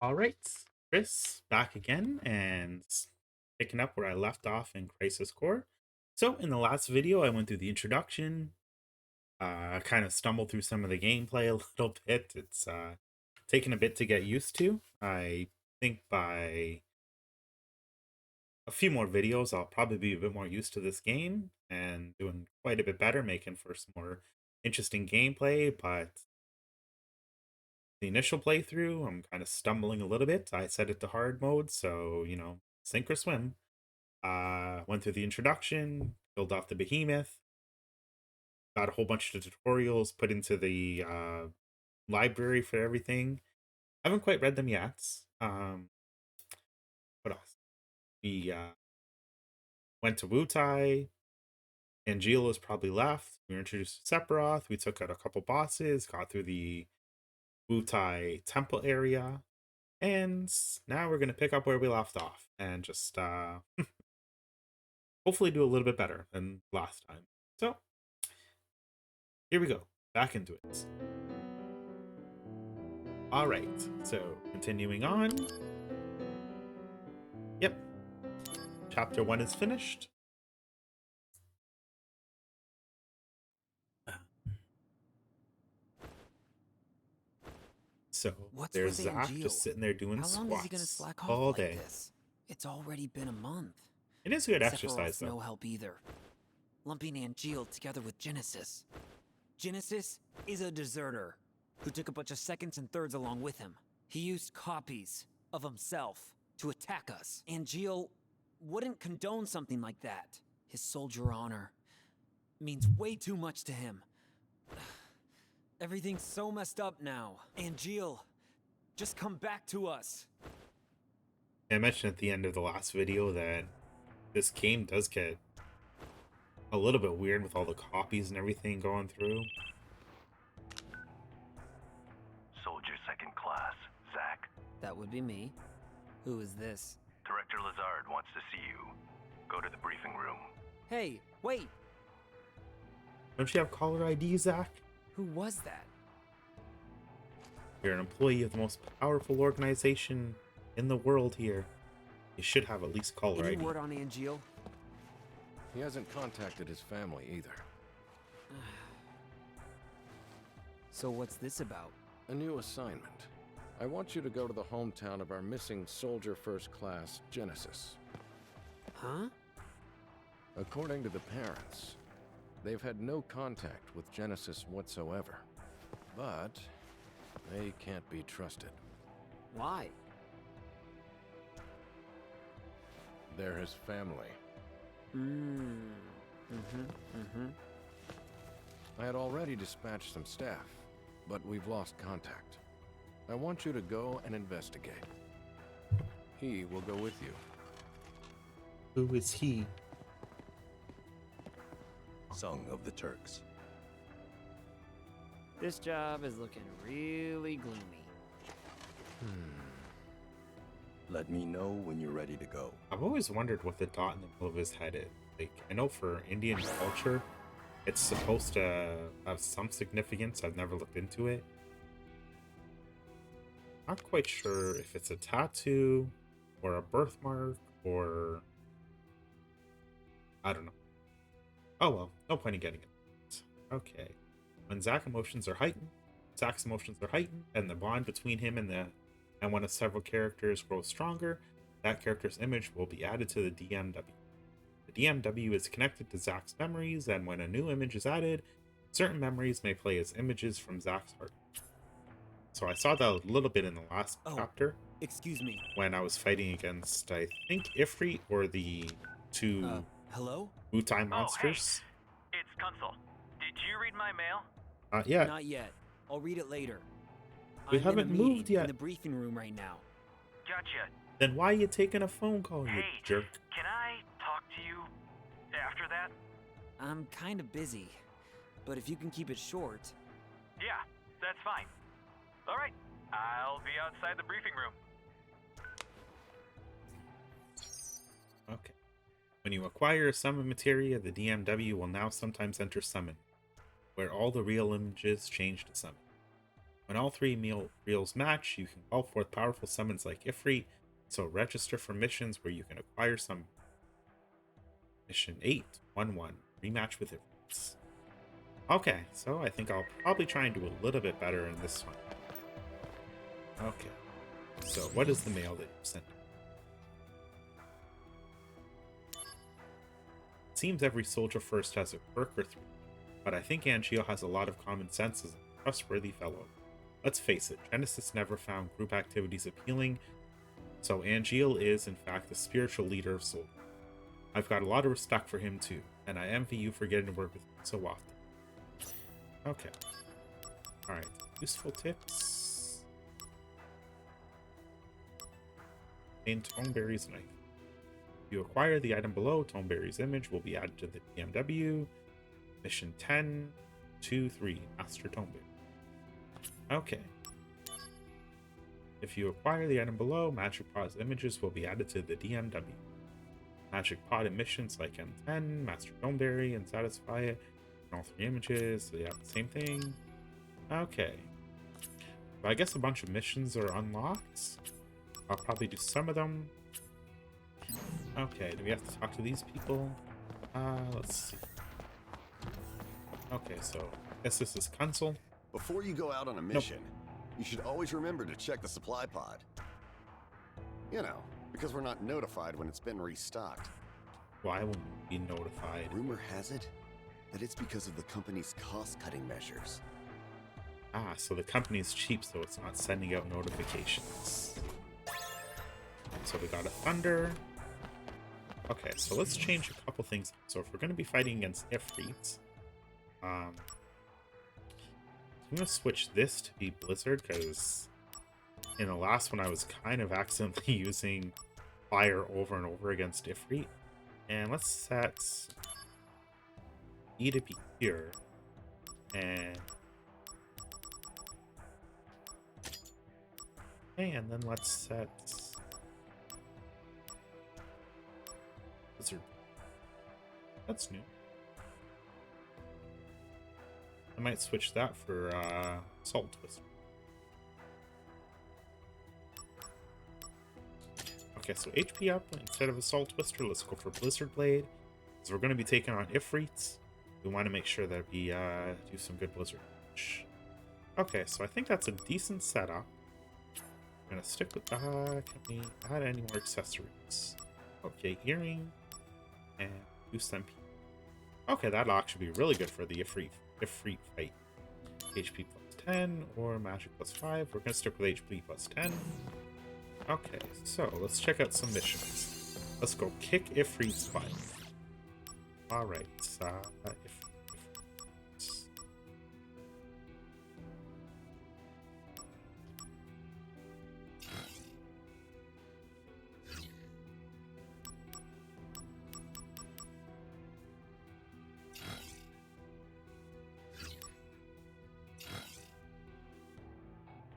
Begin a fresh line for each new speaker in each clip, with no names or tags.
All right, Chris, back again and picking up where I left off in Crisis Core. So, in the last video, I went through the introduction, kind of stumbled through some of the gameplay a little bit. It's taken a bit to get used to. I think by a few more videos, I'll probably be a bit more used to this game and doing quite a bit better, making for some more interesting gameplay. But the initial playthrough, I'm kind of stumbling a little bit. I set it to hard mode, so sink or swim. Went through the introduction, killed off the behemoth, got a whole bunch of tutorials put into the library for everything. I haven't quite read them yet. What else? We went to Wutai. Angeal was probably left. We were introduced to Sephiroth. We took out a couple bosses, got through the Wutai temple area, and now we're gonna pick up where we left off and just hopefully do a little bit better than last time. So here we go, back into it. All right, so continuing on. Yep, chapter 1 is finished. So
What's
there's
with
Zach
Angeal?
just sitting there doing
How long is he gonna
squats
slack off
all
like
day.
this? It's already been a month.
It is good exercise,
Sephiroth's
though.
no help either. Lumping Angeal together with Genesis. Genesis is a deserter who took a bunch of seconds and thirds along with him. He used copies of himself to attack us. Angeal wouldn't condone something like that. His soldier honor means way too much to him. Everything's so messed up now. Angeal, just come back to us.
I mentioned at the end of the last video that this game does get a little bit weird with all the copies and everything going through.
Soldier second class, Zach.
That would be me. Who is this?
Director Lazard wants to see you. Go to the briefing room.
Hey, wait!
Don't you have caller ID, Zach?
Who was that?
You're an employee of the most powerful organization in the world here. You should have at least caller
Any
ID.
word on Angeal?
He hasn't contacted his family either.
So what's this about?
A new assignment. I want you to go to the hometown of our missing soldier first class, Genesis.
Huh?
According to the parents, they've had no contact with Genesis whatsoever. But they can't be trusted.
Why?
They're his family. I had already dispatched some staff, but we've lost contact. I want you to go and investigate. He will go with you.
Who is he?
Tsung of the Turks.
This job is looking really gloomy.
Let me know when you're ready to go.
I've always wondered what the dot in the middle of his head is. Like, I know for Indian culture, it's supposed to have some significance. I've never looked into it. Not quite sure if it's a tattoo or a birthmark or I don't know. Oh well, no point in getting it. Okay. When Zach's emotions are heightened, and the bond between him and one of several characters grows stronger, that character's image will be added to the DMW. The DMW is connected to Zach's memories, and when a new image is added, certain memories may play as images from Zach's heart. So I saw that a little bit in the last chapter
Excuse me.
when I was fighting against, I think, Ifrit or the two
Hello?
Wutai monsters.
It's Kunzel. Did you read my mail?
Yeah,
Not yet. I'll read it later.
We
I'm
haven't
in a meeting
moved yet.
in the briefing room right now.
Gotcha.
then why are you taking a phone call, you
Hey,
jerk?
can I talk to you after that?
I'm kind of busy, but if you can keep it short.
Yeah, that's fine. All right, I'll be outside the briefing room.
Okay. When you acquire a summon materia, the DMW will now sometimes enter summon, where all the real images change to summon. When all three reels match, you can call forth powerful summons like Ifrit, so register for missions where you can acquire some. Mission 8-1-1, rematch with Ifrits. Okay, so I think I'll probably try and do a little bit better in this one. Okay, so what is the mail that you sent? It seems every soldier first has a quirk or three, but I think Angeal has a lot of common sense as a trustworthy fellow. Let's face it, Genesis never found group activities appealing, so Angeal is, in fact, the spiritual leader of soldiers. I've got a lot of respect for him too, and I envy you for getting to work with him so often. Okay. Alright, useful tips. In Toneberry's knife. If you acquire the item below, Toneberry's image will be added to the DMW. Mission 10-2-3, Master Toneberry. Okay. If you acquire the item below, Magic Pod's images will be added to the DMW. Magic Pod emissions like M10, Master Toneberry, and satisfy it. And all three images, so yeah, same thing. Okay. So I guess a bunch of missions are unlocked. I'll probably do some of them. Okay, do we have to talk to these people? Let's see. Okay, so I guess this is Consul.
Before you go out on a mission, you should always remember to check the supply pod. You know, because we're not notified when it's been restocked.
Why wouldn't we be notified?
Rumor has it that it's because of the company's cost-cutting measures.
Ah, so the company's cheap, so it's not sending out notifications. So we got a Thunder. Okay, so let's change a couple things. So if we're going to be fighting against Ifrits, I'm going to switch this to be Blizzard, because in the last one I was kind of accidentally using Fire over and over against Ifrit. And let's set E to be here. And okay, and then let's set Blizzard. That's new. I might switch that for Salt Twister. Okay, so HP up instead of Assault Twister. Let's go for Blizzard Blade. So we're going to be taking on Ifrits. We want to make sure that we do some good Blizzard damage. Okay, so I think that's a decent setup. I'm going to stick with can we add any more accessories? Okay, Earring and boost MP. Okay, that'll actually be really good for the Ifrit fight. HP plus 10 or magic plus 5. We're going to stick with HP plus 10. Okay, so let's check out some missions. Let's go kick Ifrit's butt. Alright,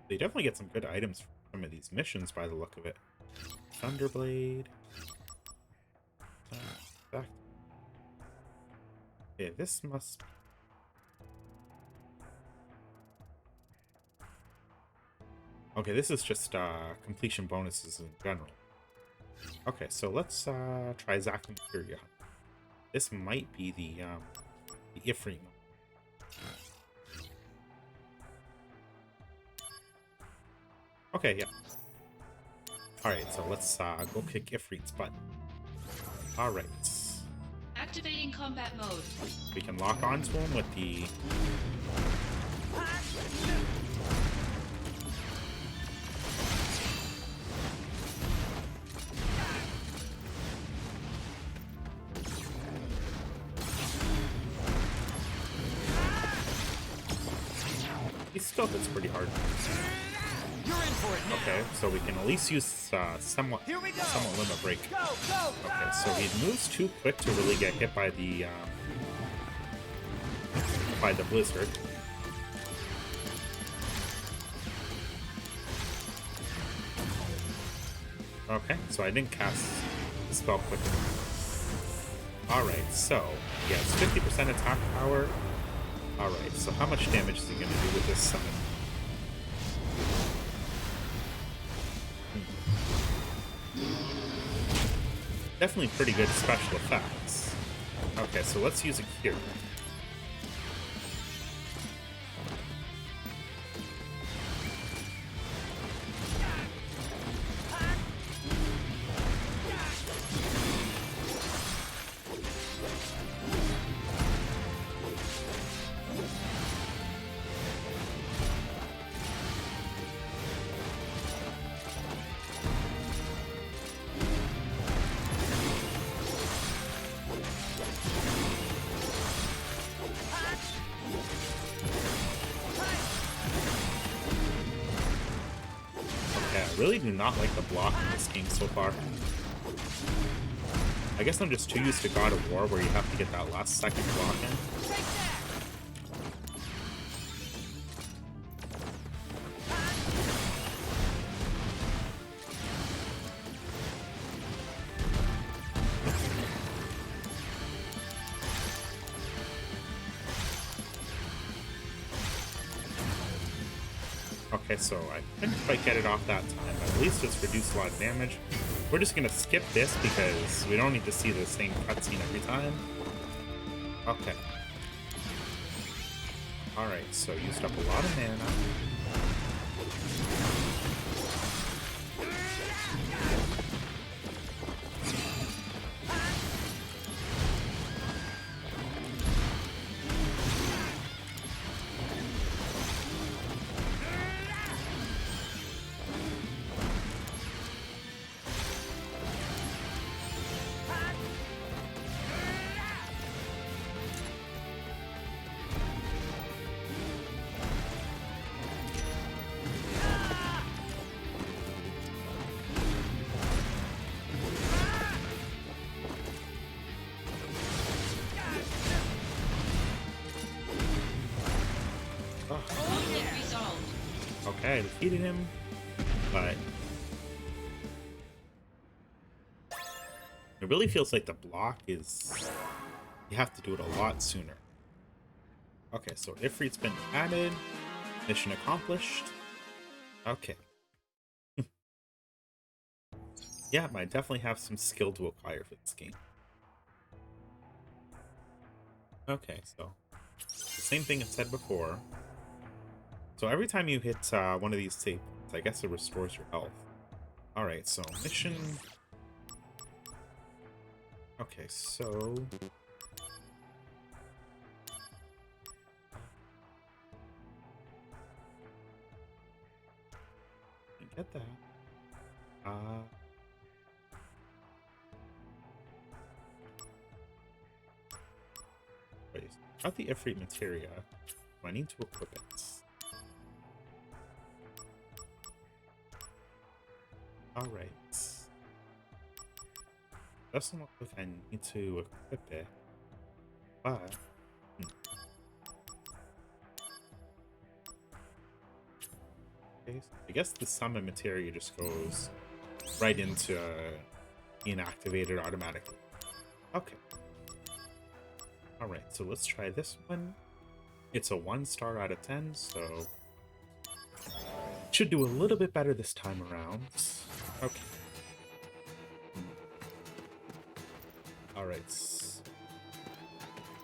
they definitely get some good items from some of these missions by the look of it. Thunderblade. Back. Okay, this must. Okay, this is just completion bonuses in general. Okay, so let's try Zack Imperial. This might be the Ifrit one. Okay, yeah. Alright, so let's go kick Ifrit's butt. Alright.
Activating combat mode.
We can lock onto him with the... He still hits pretty hard.
You're in for it now.
Okay, so we can at least use somewhat limit break. Okay, so he moves too quick to really get hit by the blizzard. Okay, so I didn't cast the spell quick enough. Alright, so yeah, it's 50% attack power. Alright, so how much damage is he gonna do with this summon? Definitely pretty good special effects. Okay, so let's use a cure. I really do not like the block in this game so far. I guess I'm just too used to God of War where you have to get that last second block in. Okay, so I couldn't quite get it off that time, but at least it's reduced a lot of damage. We're just gonna skip this because we don't need to see the same cutscene every time. Okay. Alright, so used up a lot of mana.
Conflict resolved.
Okay, I defeated him, but it really feels like the block is... you have to do it a lot sooner. Okay, so Ifrit's been added. Mission accomplished. Okay. Yeah, I definitely have some skill to acquire for this game. Okay, so the same thing I said before. So every time you hit one of these save points, I guess it restores your health. Alright, so mission... okay, so... get that. Wait, got the Ifrit materia. Do I need to equip it? Alright. Doesn't look like I need to equip it, but... okay, so I guess the summon materia just goes right into being activated automatically. Okay. Alright, so let's try this one. It's a 1 star out of 10, so... should do a little bit better this time around. Okay. Alright.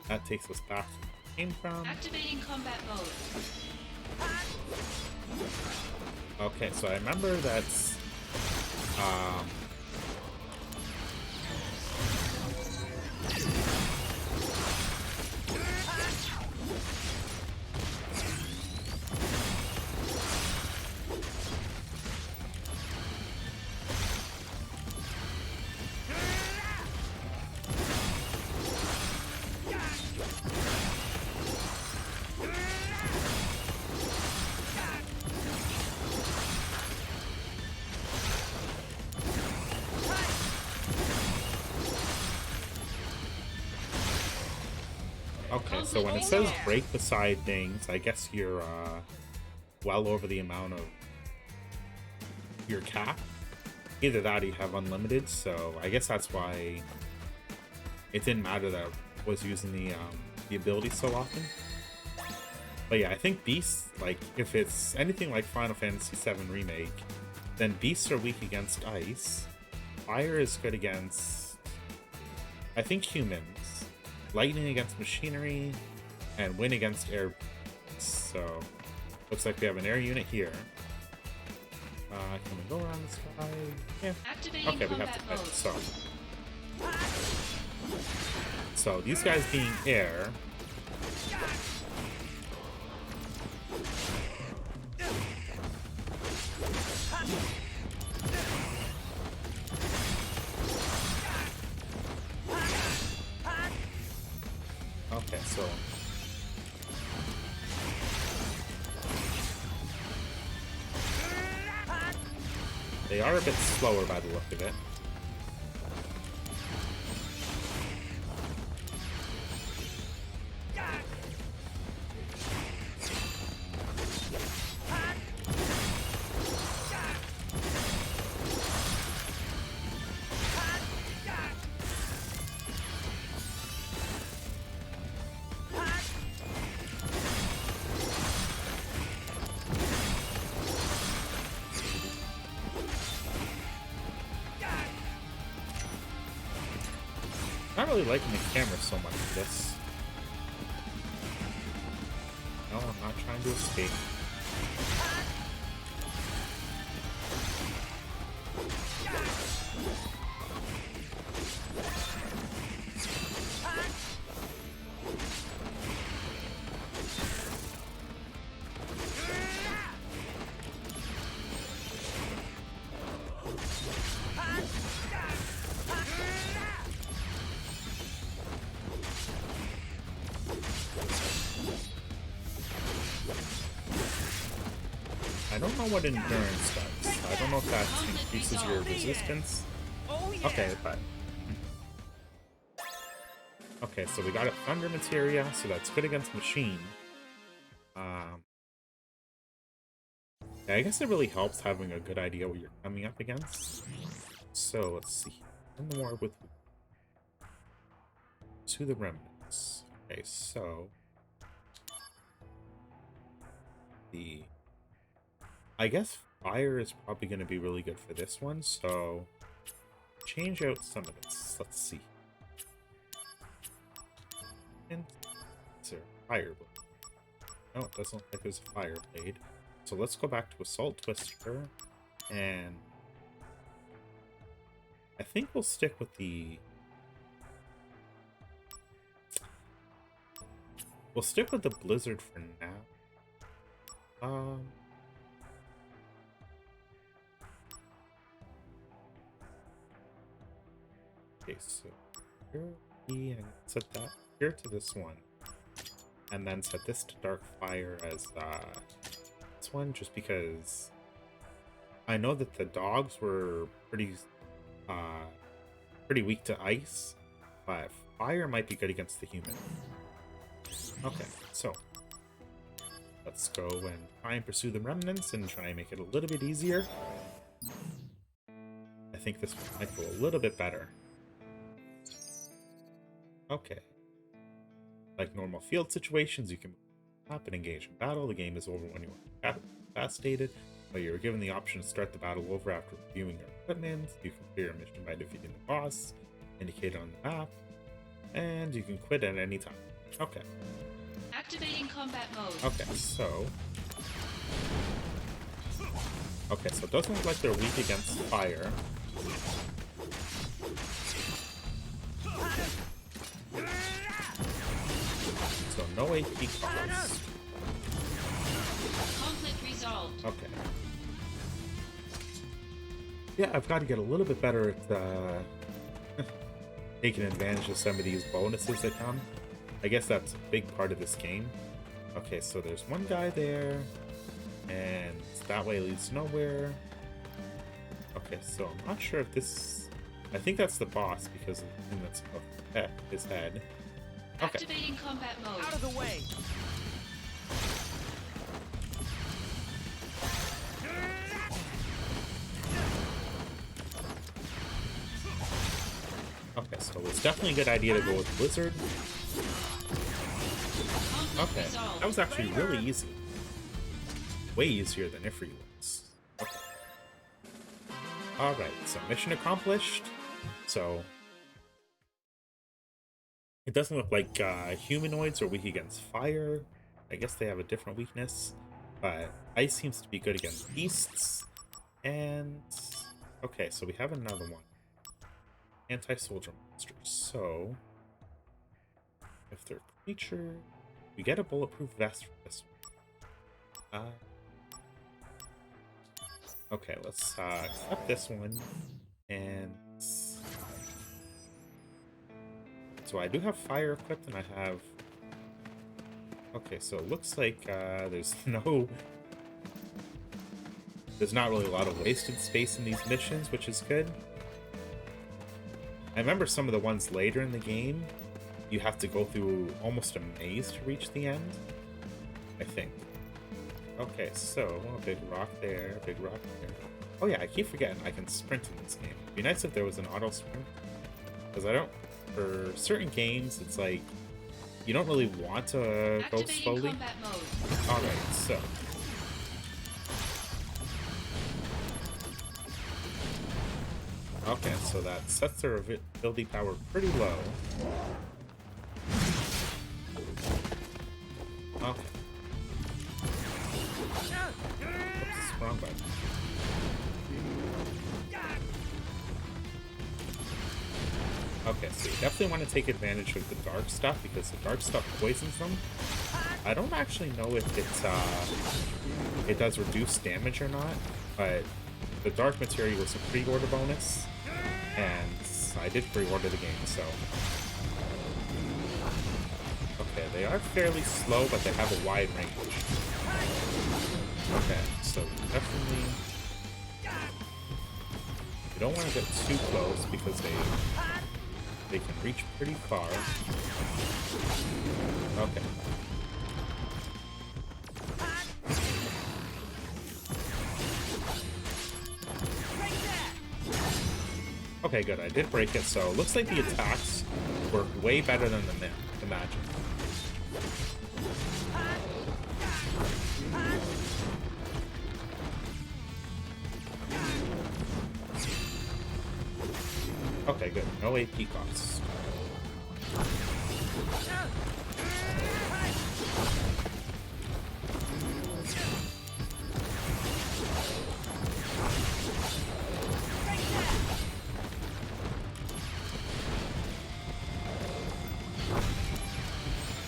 That takes us back to where we came from.
Activating combat mode.
Okay, so I remember that's... okay, so when it says break beside things, I guess you're well over the amount of your cap. Either that or you have unlimited, so I guess that's why it didn't matter that I was using the ability so often. But yeah, I think beasts, like, if it's anything like Final Fantasy VII Remake, then beasts are weak against ice. Fire is good against, I think, humans. Lightning against machinery. And wind against air. So, looks like we have an air unit here. Can we go around this guy? Yeah.
Activating
Okay, we have
combat
to fit.
mode.
So these guys being air. Okay, so they are a bit slower by the look of it. Not really liking the camera so much for this. No, I'm not trying to escape. I don't know what endurance does. I don't know if that increases your resistance. Okay, but... Okay, so we got a Thunder Materia, so that's good against Machine. Yeah, I guess it really helps having a good idea what you're coming up against. So, let's see. In the war with... To the Remnants. Okay, so... I guess fire is probably going to be really good for this one, so change out some of this. Let's see. And is there a fire blade? No, it doesn't look like there's a fire blade. So let's go back to Assault Twister, and I think we'll stick with the... We'll stick with the Blizzard for now. Okay, so here, and set that here to this one, and then set this to Dark Fire as this one, just because I know that the dogs were pretty weak to ice, but fire might be good against the human. Okay, so let's go and try and pursue the remnants and try and make it a little bit easier. I think this might go a little bit better. Okay. Like normal field situations, you can up and engage in battle. The game is over when you are incapacitated, but you're given the option to start the battle over after reviewing your equipment. You can clear your mission by defeating the boss, indicated on the map, and you can quit at any time. Okay.
Activating combat mode.
Okay, so... Okay, so it doesn't look like they're weak against fire. So no AP cost.
Conflict resolved.
Okay. Yeah, I've got to get a little bit better at taking advantage of some of these bonuses that come. I guess that's a big part of this game. Okay, so there's one guy there, and that way leads nowhere. Okay, so I'm not sure if this... I think that's the boss because of the thing that's above his head. Okay.
Activating combat mode.
Out of the way!
Okay, so it's definitely a good idea to go with Blizzard. Okay,
Resolved.
that was actually really easy. Way easier than Ifrit was. Okay. Alright, so mission accomplished. So, it doesn't look like humanoids are weak against fire. I guess they have a different weakness. But ice seems to be good against beasts. And... okay, so we have another one. Anti-soldier monsters. So... if they're creature... we get a bulletproof vest for this one. Okay, let's accept this one. And... so I do have fire equipped, and I have... okay, so it looks like there's no... there's not really a lot of wasted space in these missions, which is good. I remember some of the ones later in the game, you have to go through almost a maze to reach the end, I think. Okay, so a big rock there, a big rock there. Oh yeah, I keep forgetting I can sprint in this game. It'd be nice if there was an auto sprint, because I don't... for certain games, it's like you don't really want to go
Activating
slowly.
combat mode.
Alright, so... okay, so that sets their ability power pretty low. Okay. Oops, wrong button. Okay, so you definitely want to take advantage of the dark stuff, because the dark stuff poisons them. I don't actually know if it's it does reduce damage or not, but the dark material was a pre-order bonus, and I did pre-order the game, so... okay, they are fairly slow, but they have a wide range. Okay, so definitely... you don't want to get too close, because they can reach pretty far. Okay. Okay, good. I did break it, so it looks like the attacks work way better than the magic. Okay, good. No AP costs.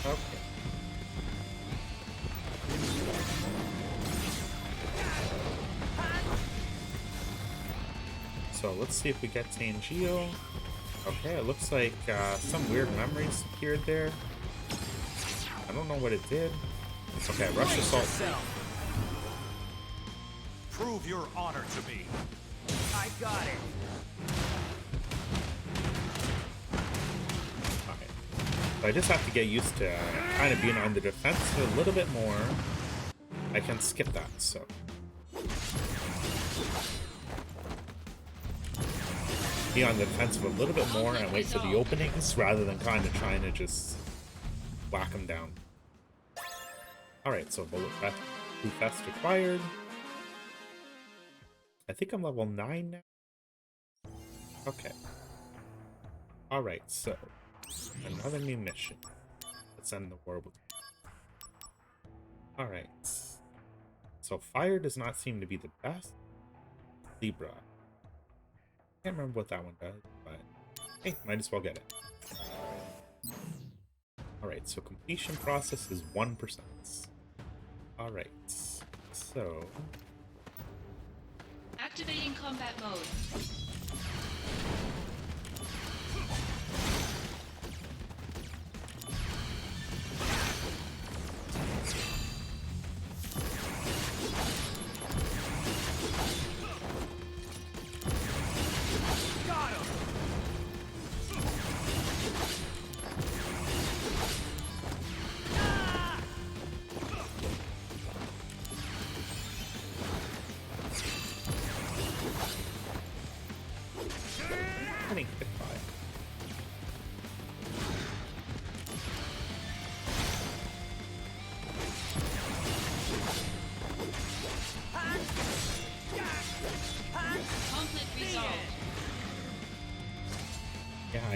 Okay. So let's see if we get Tangio. Okay, it looks like some weird memories appeared there. I don't know what it did. Okay, rush assault.
Prove your honor to me.
I got it.
Okay. So I just have to get used to kind of being on the defense a little bit more. I can skip that, so. Be on the defensive a little bit more and wait for the openings rather than kind of trying to just whack them down. Alright, so bullet vest acquired. I think I'm level 9 now. Okay. Alright, so another new mission. Let's end the war with... alright. So fire does not seem to be the best. Libra. Can't remember what that one does, but hey, might as well get it. Alright, so completion process is 1%. Alright, so...
Activating combat mode.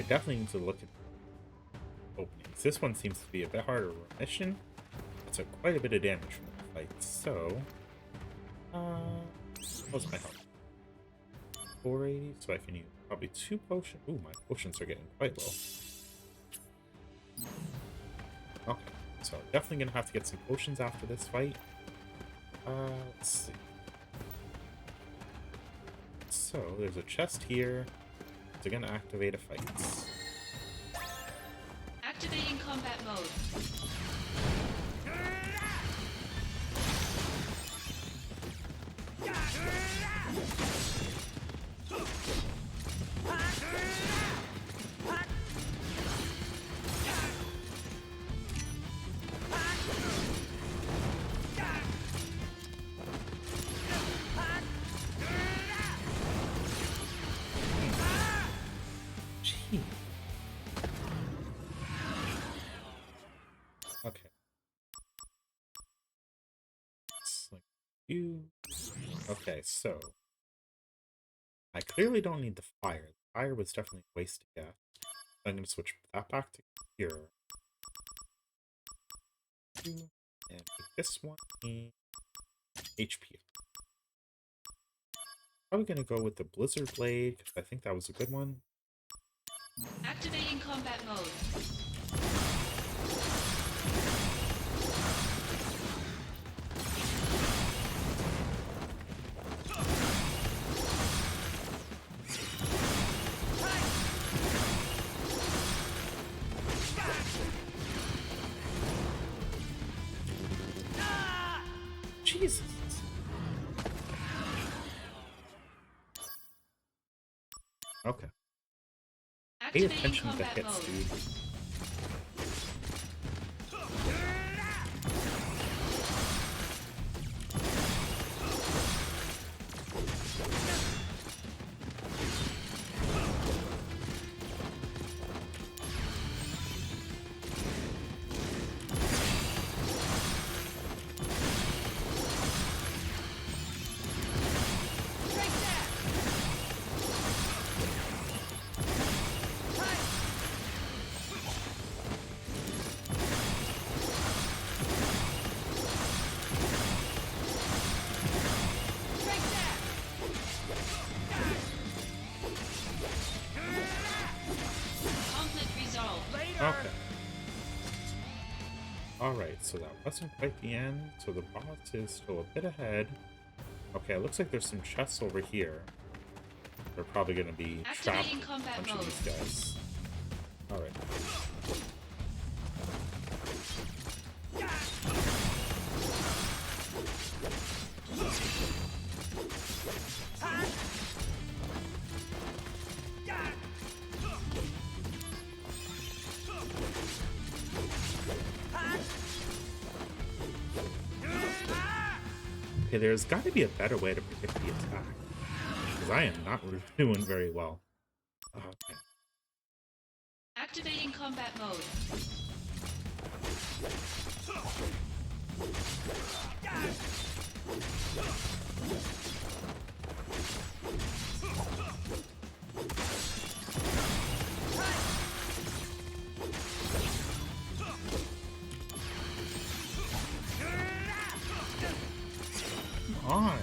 definitely need to look at openings. This one seems to be a bit harder mission. It took quite a bit of damage from the fight. So, what's my health? 480, so I can use probably 2 potions. Ooh, my potions are getting quite low. Okay, so definitely gonna have to get some potions after this fight. Let's see. So there's a chest here. So gonna activate a fight.
Activating combat mode.
Gee. Okay. It's like you. Okay, so I clearly don't need the fire. The fire was definitely a waste of gas. So I'm gonna switch that back to cure. And make this one HP. Probably gonna go with the Blizzard Blade because I think that was a good one.
Activating combat mode.
Jesus. Okay. Pay
Activating
attention to
combat
hits,
mode.
dude.
Conflict resolved.
Okay. Alright, so that wasn't quite the end. So the boss is still a bit ahead. Okay, it looks like there's some chests over here. They're probably going to be trapped
Activating
with a
combat
bunch
mode.
of these guys. Alright. Okay, there's got to be a better way to predict the attack. Because I am not doing very well. Okay.
Activating combat mode.
Come on.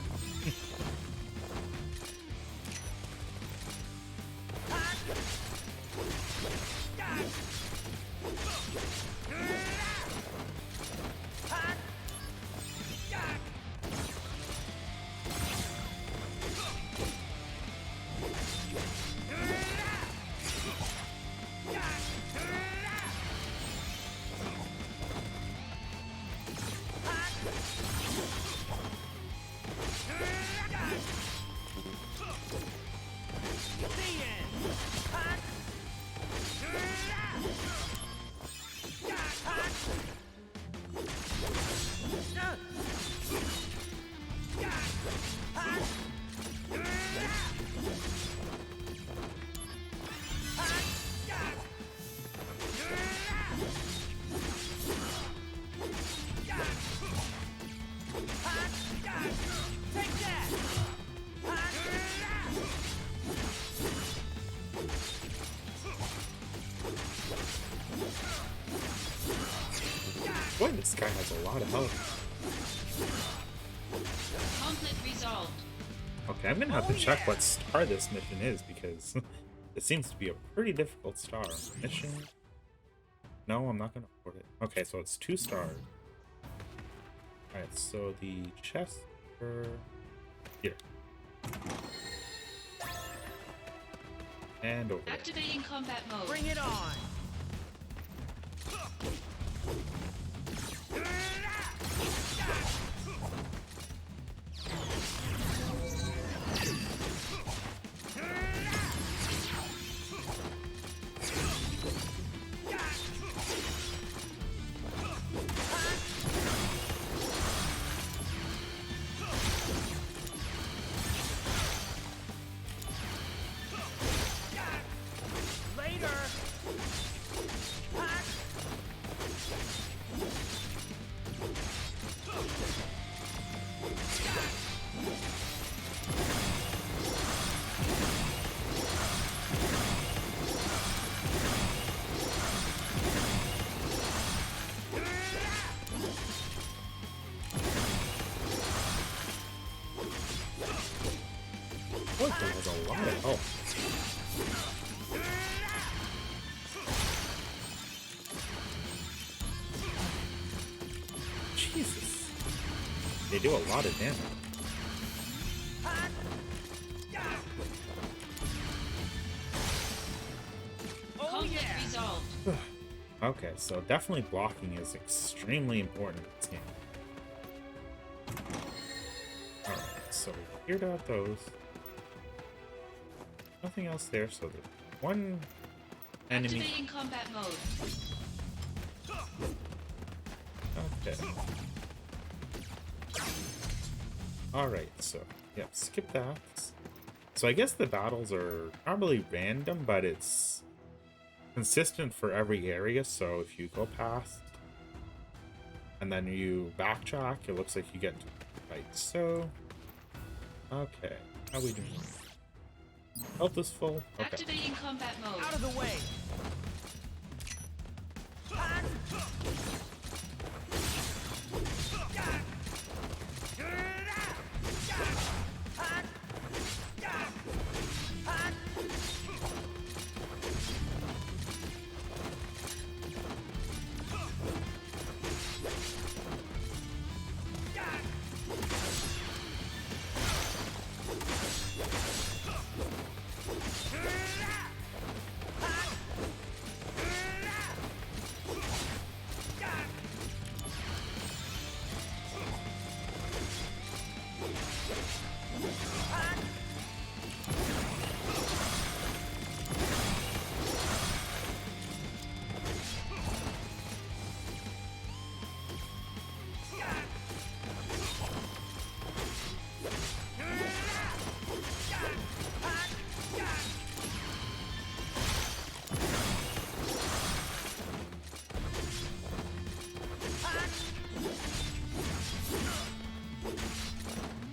Boy, this guy has a lot of health.
Conflict resolved.
Okay, I'm gonna have to check what star this mission is because it seems to be a pretty difficult star. Mission? No, I'm not gonna afford it. Okay, so it's 2 stars. Alright, so the chest for here. And over there.
Activating combat mode.
Bring it on!
Oh, that has a lot of health. Jesus. They do a lot of damage.
Conflict resolved.
Okay, so definitely blocking is extremely important in this game. Alright, so we cleared out those. Nothing else there, so there's one enemy.
Activating combat mode.
Okay. Alright, so, yeah, skip that. So I guess the battles are not really random, but it's consistent for every area, so if you go past and then you backtrack, it looks like you get into the fight. So, okay, how we doing? Health is full. Okay.
Activating combat mode.
Out of the way!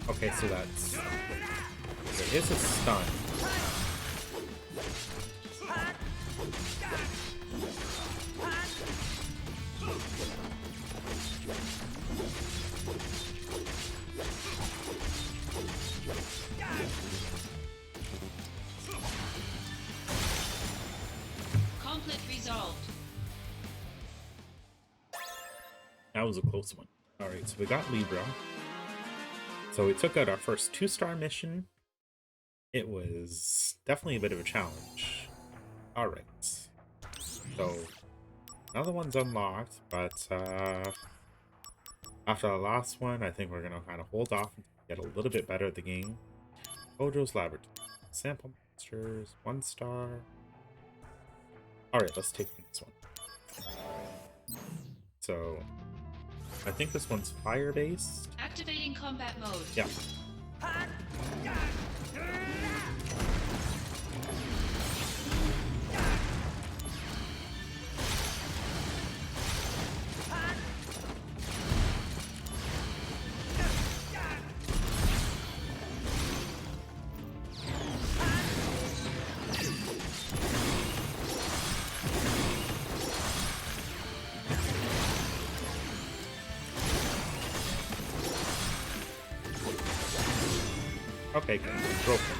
Okay, so that's... There is a stun.
Conflict resolved.
That was a close one. Alright, so we got Libra. So we took out our first 2-star mission. It was definitely a bit of a challenge. Alright. So, another one's unlocked, but after the last one, I think we're going to kind of hold off and get a little bit better at the game. Hojo's Laboratory. Sample monsters, 1 star. Alright, let's take this one. So, I think this one's fire-based.
Activating combat mode.
Yeah. Okay, good. Broken.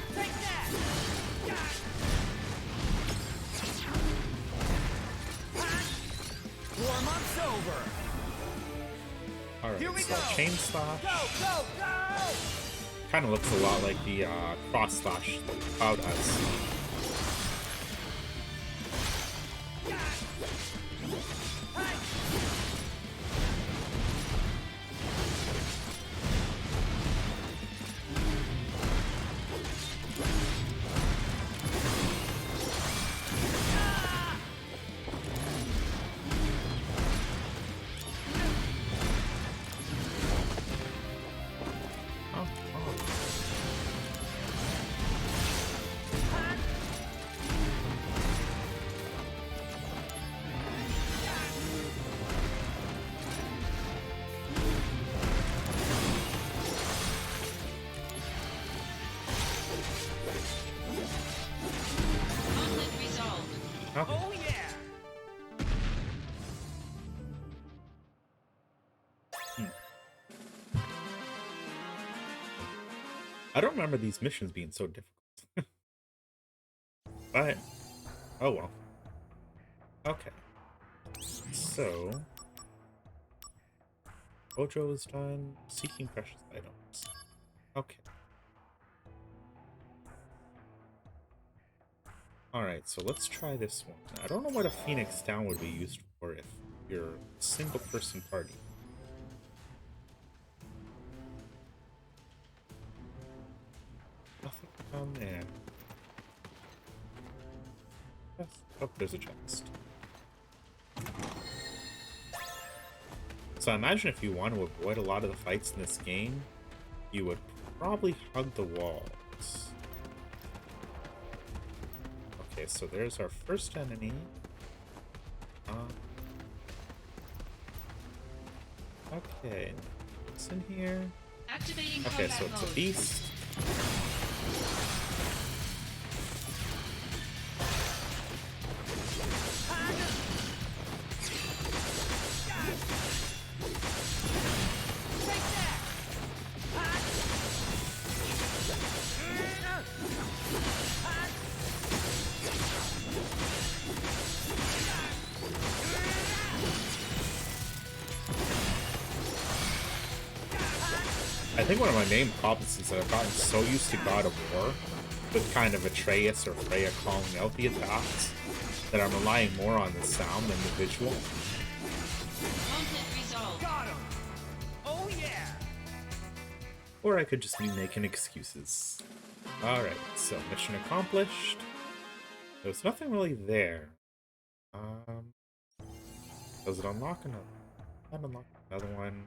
Warm-up's over.
Alright,
Here we
so
go.
chain slash.
Go, go!
Kind of looks a lot like the cross slash that Cloud has. Oh, oh.
Conflict resolved.
Okay.
Oh yeah!
I don't remember these missions being so difficult. But, oh well. Okay. So, Ojo is done. Seeking precious items. Okay. Alright, so let's try this one. I don't know what a Phoenix Down would be used for if you're a single person party. Nothing down there. Yes. Oh, there's a chest. So I imagine if you want to avoid a lot of the fights in this game, you would probably hug the walls. Okay, so there's our first enemy. Okay, what's in here?
Activating
Okay,
combat
so it's
mode.
a beast. I think one of my main problems is that I've gotten so used to God of War with kind of Atreus or Freya calling out the attacks that I'm relying more on the sound than the visual.
Conflict resolved.
Got him! Oh yeah!
Or I could just be making excuses. Alright, so mission accomplished. There's nothing really there. Does it unlock another? Not unlock another one.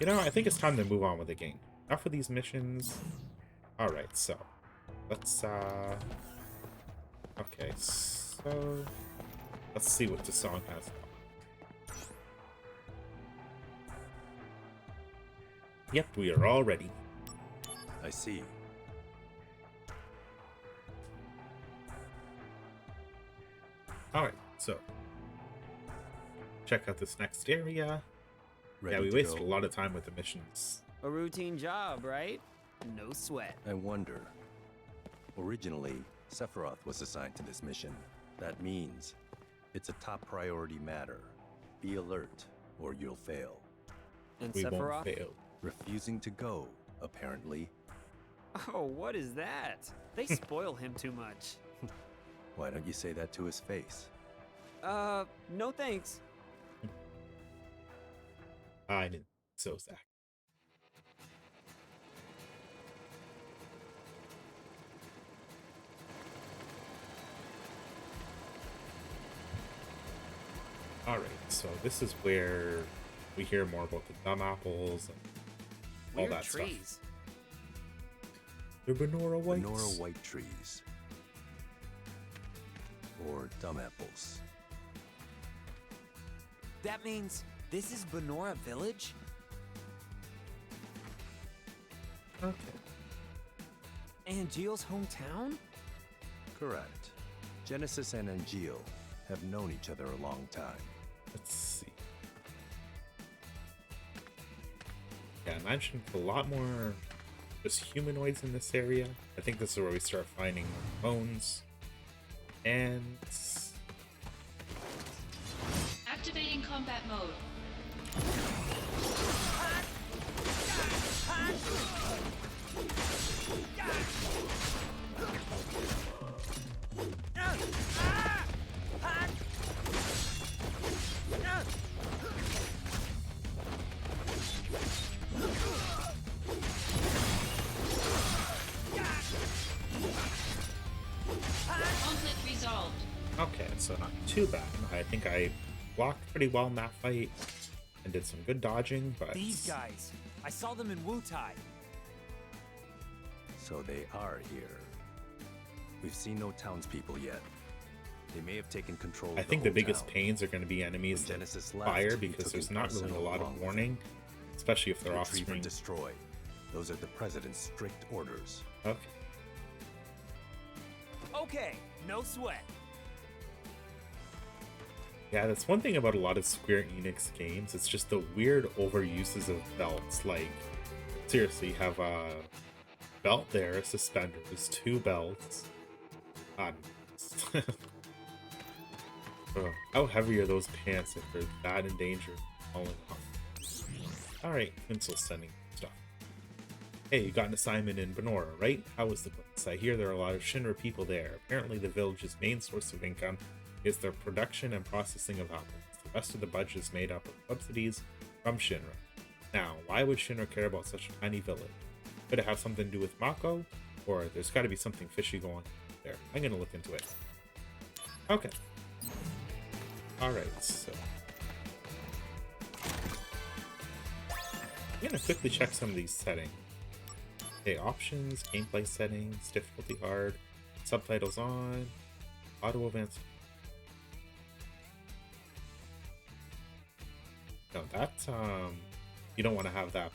You know, I think it's time to move on with the game. Enough of these missions. Alright, so let's okay, so let's see what the song has. Yep, we are all ready.
I see.
Alright, so check out this next area.
Ready
Yeah, we
to
wasted
go.
a lot of time with the missions.
A routine job, right? No sweat.
I wonder. Originally, Sephiroth was assigned to this mission. That means it's a top priority matter. Be alert, or you'll fail.
And
We won't
Sephiroth?
fail.
Refusing to go, apparently.
Oh, what is that? They spoil him too much.
Why don't you say that to his face?
No thanks.
I didn't. So Zach. Alright, so this is where we hear more about the Dumbapples and all
Weird
that
trees.
stuff. The Benora Whites.
Benora White trees. Or Dumbapples.
That means this is Benora Village?
Okay.
Angeal's hometown?
Correct. Genesis and Angeal have known each other a long time.
Let's see. Yeah, imagine a lot more just humanoids in this area. I think this is where we start finding more bones. And
Activating combat mode. Conflict resolved.
okay, so not too bad. I think I blocked pretty well in that fight and did some good dodging, but
These guys. I saw them in Wutai.
So they are here. We've seen no townspeople yet. They may have taken control.
I
of
think
the
the
whole
biggest
town.
pains are going to be enemies
When
like
Genesis left,
fire,
he
because
took
there's
his
not really a
arsenal
lot of
along with
warning, especially if they're
Retrieve
offspring.
and destroy. Those are the president's strict orders.
Okay.
Okay, no sweat.
Yeah, that's one thing about a lot of Square Enix games. It's just the weird overuses of belts. Like, seriously, you have a belt there, suspenders, 2 belts. God. Oh, how heavy are those pants if they're that in danger of falling off? Alright, Pencil sending stuff. Hey, you got an assignment in Benora, right? How was the place? I hear there are a lot of Shinra people there. Apparently the village's main source of income is their production and processing of apples. The rest of the budget is made up of subsidies from Shinra. Now, why would Shinra care about such a tiny village? Could it have something to do with Mako? Or there's got to be something fishy going on there. I'm going to look into it. Okay. Alright, so I'm going to quickly check some of these settings. Okay, options, gameplay settings, difficulty hard, subtitles on, auto events. No, that's you don't want to have that.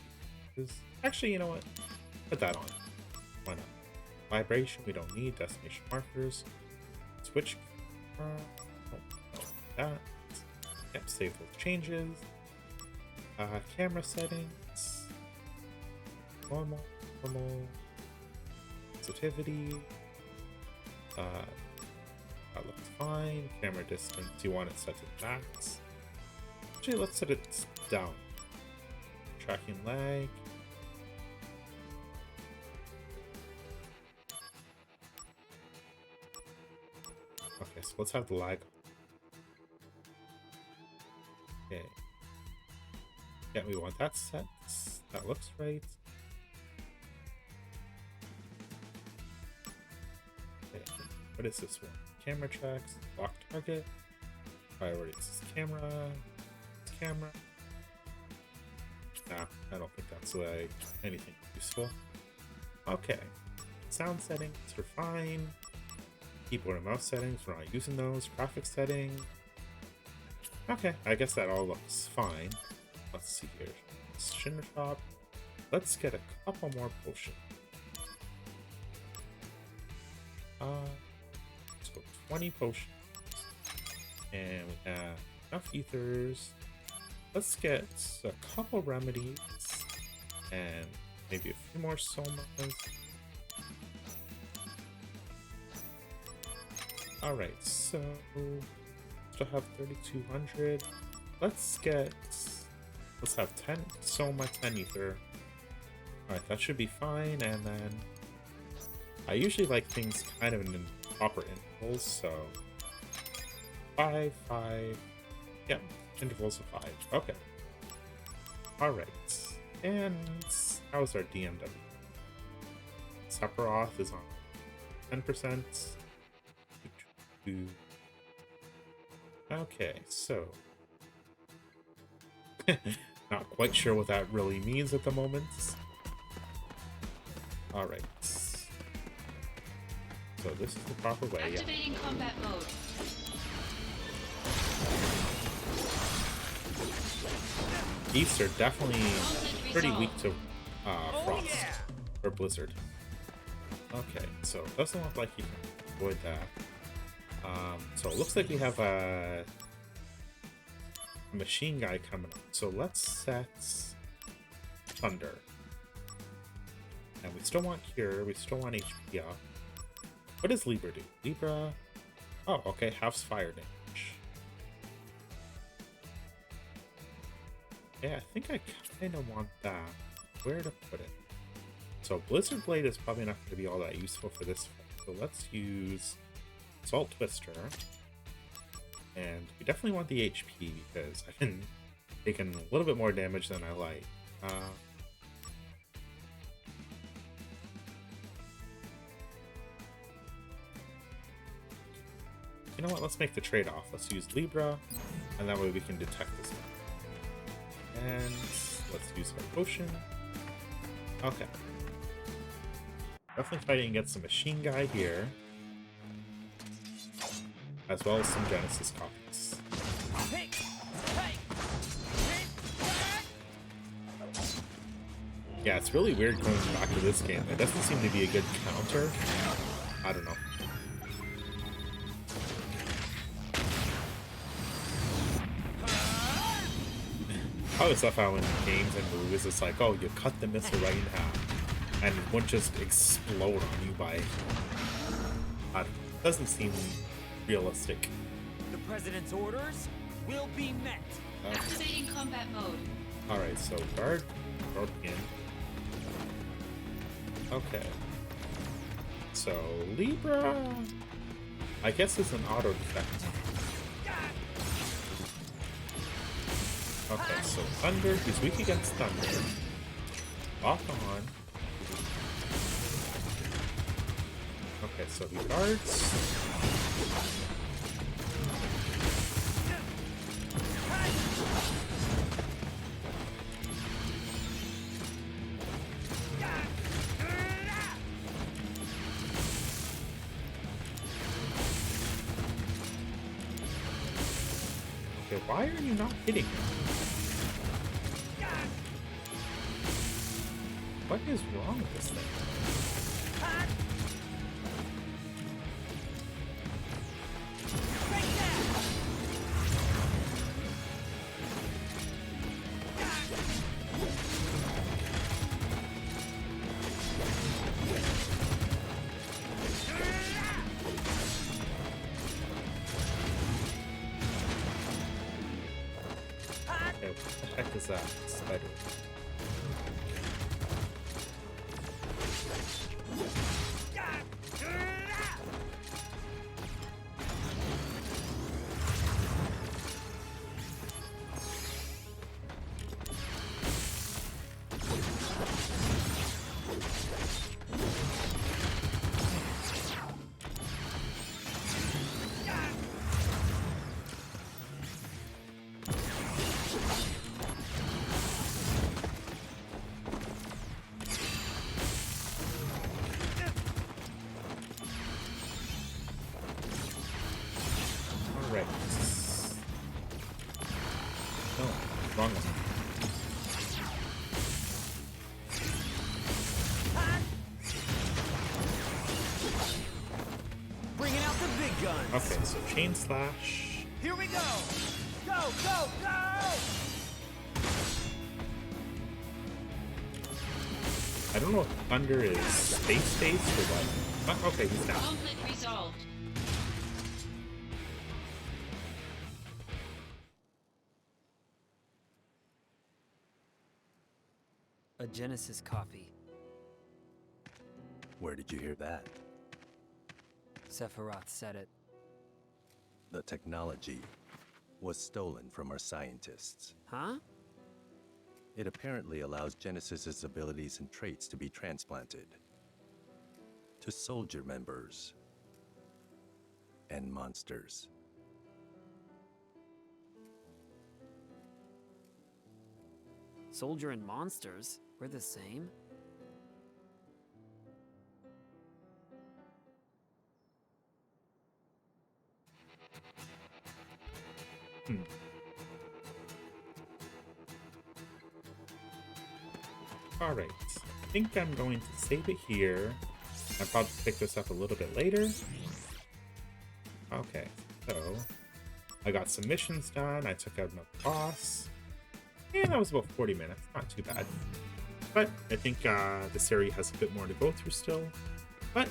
Because actually, you know what? Put that on. Why not? Vibration, we don't need. Destination markers. Switch. That. Yep, save those changes. Camera settings. Normal. Sensitivity. That looks fine. Camera distance, you want it set to max. Actually, let's set it down. Tracking lag. Okay, so let's have the lag. Okay. Yeah, we want that set. That looks right. Okay, what is this one? Camera tracks, lock target, priorities, camera. Nah, I don't think that's like anything useful. Okay, sound settings are fine. Keyboard and mouse settings, we're not using those. Graphics setting. Okay, I guess that all looks fine. Let's see here. Shinra shop. Let's get a couple more potions. Let's go 20 potions. And we have enough ethers. Let's get a couple remedies. And maybe a few more somas. Alright, so still have 3,200. Let's have 10 soma, 10 ether. Alright, that should be fine, and then I usually like things kind of in proper intervals, so 5, 5, yep, intervals of 5. Okay. Alright, and how's our DMW? Sephiroth is on 10%. Okay, so not quite sure what that really means at the moment. Alright. So this is the proper way, yeah.
Activating combat mode.
Beasts are definitely
Conflict
pretty
resolved.
weak to frost or blizzard. Okay, so it doesn't look like you can avoid that. So it looks like we have a machine guy coming up. So let's set Thunder. And we still want Cure. We still want HP up. What does Libra do? Libra... Oh, okay. Halves fire damage. Yeah, I think I kind of want that. Where to put it? So Blizzard Blade is probably not going to be all that useful for this fight. So let's use Salt Twister. And we definitely want the HP because I've been taking a little bit more damage than I like. You know what? Let's make the trade-off. Let's use Libra, and that way we can detect this one. And let's use our potion. Okay. Definitely fighting against some machine guy here, as well as some Genesis copies. Yeah, it's really weird going back to this game. There doesn't seem to be a good counter. I don't know. I always love how in games and movies it's like, oh, you cut the missile right in half, and it won't just explode on you by... I don't know. It doesn't seem realistic.
The President's orders will be met.
Activating combat mode.
Alright, so guard broken. Okay. So Libra, I guess is an auto defect. Okay, so Thunder, he's weak against Thunder. Off on. Okay, so he guards. Okay, why are you not hitting him? What is wrong with this thing? Okay, what the heck is that? Spider. Alright. No, wrong one.
Bringing out the big guns.
Okay, so Chain Slash.
Here we go. Go, go, go!
I don't know if Thunder is space-based or what. Oh, okay, he's down.
Conflict resolved.
A Genesis copy.
Where did you hear that?
Sephiroth said it.
The technology was stolen from our scientists.
Huh?
It apparently allows Genesis's abilities and traits to be transplanted to soldier members and monsters.
Soldier and monsters? We're the same?
Alright, I think I'm going to save it here. I'll probably pick this up a little bit later. Okay, so I got some missions done. I took out another boss. And that was about 40 minutes. Not too bad. But I think this area has a bit more to go through still. But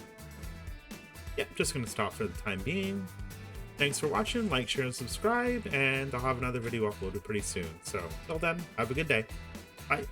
yeah, just going to stop for the time being. Thanks for watching, like, share, and subscribe, and I'll have another video uploaded pretty soon. So, till then, have a good day. Bye.